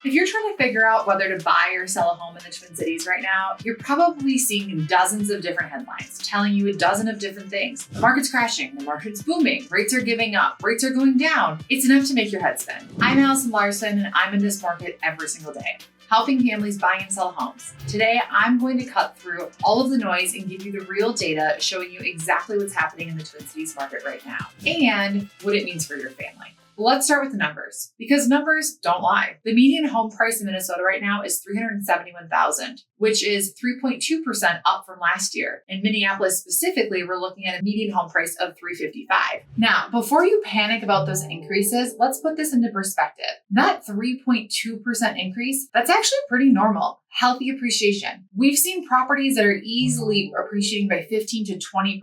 If you're trying to figure out whether to buy or sell a home in the Twin Cities right now, you're probably seeing dozens of different headlines telling you a dozen of different things. The market's crashing, the market's booming, rates are giving up, rates are going down. It's enough to make your head spin. I'm Allison Larson, and I'm in this market every single day, helping families buy and sell homes. Today, I'm going to cut through all of the noise and give you the real data showing you exactly what's happening in the Twin Cities market right now and what it means for your family. Let's start with the numbers, because numbers don't lie. The median home price in Minnesota right now is $371,000, which is 3.2% up from last year. In Minneapolis specifically, we're looking at a median home price of $355,000. Now, before you panic about those increases, let's put this into perspective. That 3.2% increase, that's actually pretty normal. Healthy appreciation. We've seen properties that are easily appreciating by 15 to 20%.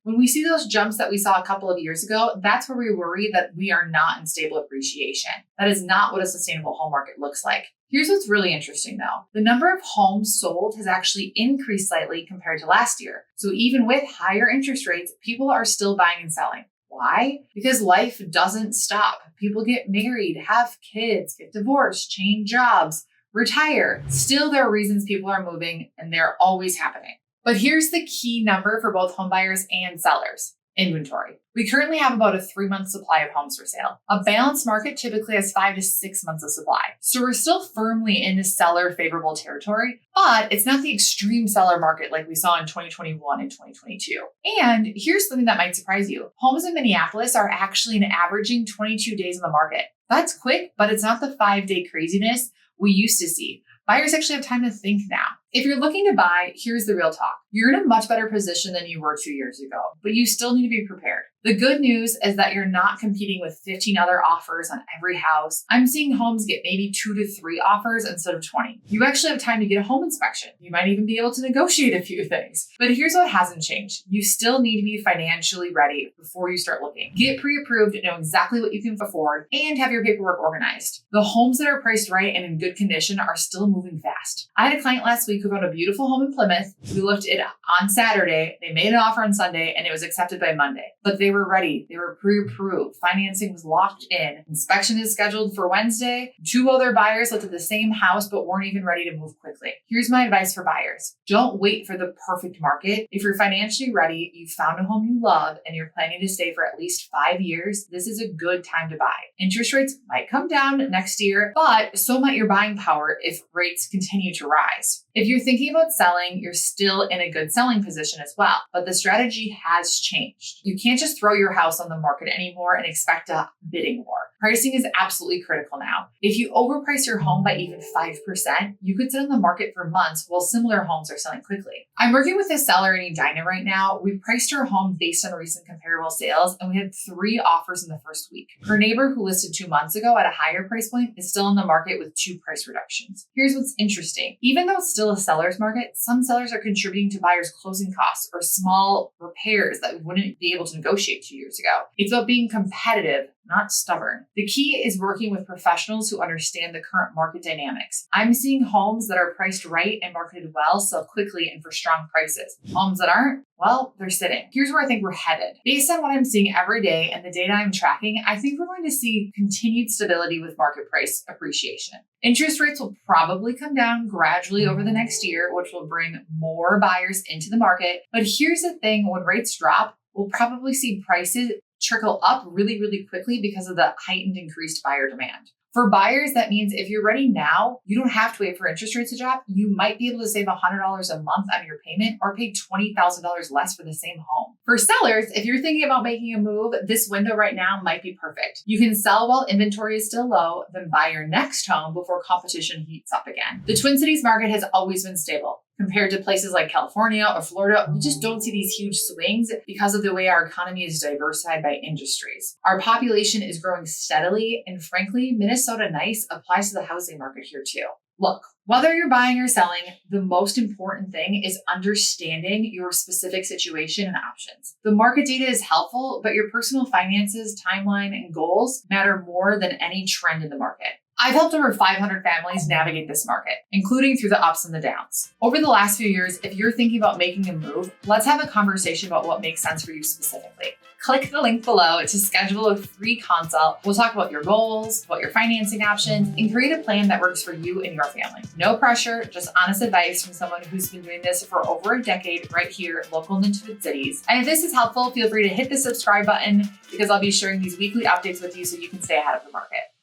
When we see those jumps that we saw a couple of years ago, that's where we worry that we are not in stable appreciation. That is not what a sustainable home market looks like. Here's what's really interesting though. The number of homes sold has actually increased slightly compared to last year. So even with higher interest rates, people are still buying and selling. Why? Because life doesn't stop. People get married, have kids, get divorced, change jobs, retire. Still, there are reasons people are moving, and they're always happening. But here's the key number for both home buyers and sellers: inventory. We currently have about a 3-month supply of homes for sale. A balanced market typically has 5 to 6 months of supply. So we're still firmly in the seller favorable territory, but it's not the extreme seller market like we saw in 2021 and 2022. And here's something that might surprise you. Homes in Minneapolis are actually averaging 22 days on the market. That's quick, but it's not the 5-day craziness we used to see. Buyers actually have time to think now. If you're looking to buy, here's the real talk. You're in a much better position than you were 2 years ago, but you still need to be prepared. The good news is that you're not competing with 15 other offers on every house. I'm seeing homes get maybe 2 to 3 offers instead of 20. You actually have time to get a home inspection. You might even be able to negotiate a few things. But here's what hasn't changed. You still need to be financially ready before you start looking. Get pre-approved, know exactly what you can afford, and have your paperwork organized. The homes that are priced right and in good condition are still moving fast. I had a client last week who found a beautiful home in Plymouth. We looked at it on Saturday. They made an offer on Sunday, and it was accepted by Monday. But they were ready. They were pre-approved. Financing was locked in. Inspection is scheduled for Wednesday. 2 other buyers looked at the same house but weren't even ready to move quickly. Here's my advice for buyers. Don't wait for the perfect market. If you're financially ready, you've found a home you love, and you're planning to stay for at least 5 years, this is a good time to buy. Interest rates might come down next year, but so might your buying power if rates continue to rise. If you're thinking about selling, you're still in a good selling position as well, but the strategy has changed. You can't just throw your house on the market anymore and expect a bidding war. Pricing is absolutely critical now. If you overprice your home by even 5%, you could sit on the market for months while similar homes are selling quickly. I'm working with a seller in Edina right now. We priced her home based on recent comparable sales, and we had 3 offers in the first week. Her neighbor who listed 2 months ago at a higher price point is still in the market with 2 price reductions. Here's what's interesting. Even though it's still a seller's market, some sellers are contributing to buyers' closing costs or small repairs that we wouldn't be able to negotiate 2 years ago. It's about being competitive, not stubborn. The key is working with professionals who understand the current market dynamics. I'm seeing homes that are priced right and marketed well sell quickly and for strong prices. Homes that aren't, well, they're sitting. Here's where I think we're headed. Based on what I'm seeing every day and the data I'm tracking, I think we're going to see continued stability with market price appreciation. Interest rates will probably come down gradually over the next year, which will bring more buyers into the market. But here's the thing, when rates drop, we'll probably see prices trickle up really, really quickly because of the heightened increased buyer demand. For buyers, that means if you're ready now, you don't have to wait for interest rates to drop. You might be able to save $100 a month on your payment or pay $20,000 less for the same home. For sellers, if you're thinking about making a move, this window right now might be perfect. You can sell while inventory is still low, then buy your next home before competition heats up again. The Twin Cities market has always been stable. Compared to places like California or Florida, we just don't see these huge swings because of the way our economy is diversified by industries. Our population is growing steadily, and frankly, Minnesota Nice applies to the housing market here too. Look, whether you're buying or selling, the most important thing is understanding your specific situation and options. The market data is helpful, but your personal finances, timeline, and goals matter more than any trend in the market. I've helped over 500 families navigate this market, including through the ups and the downs. Over the last few years, if you're thinking about making a move, let's have a conversation about what makes sense for you specifically. Click the link below to schedule a free consult. We'll talk about your goals, about your financing options, and create a plan that works for you and your family. No pressure, just honest advice from someone who's been doing this for over a decade right here local in the Twin Cities. And if this is helpful, feel free to hit the subscribe button because I'll be sharing these weekly updates with you so you can stay ahead of the market.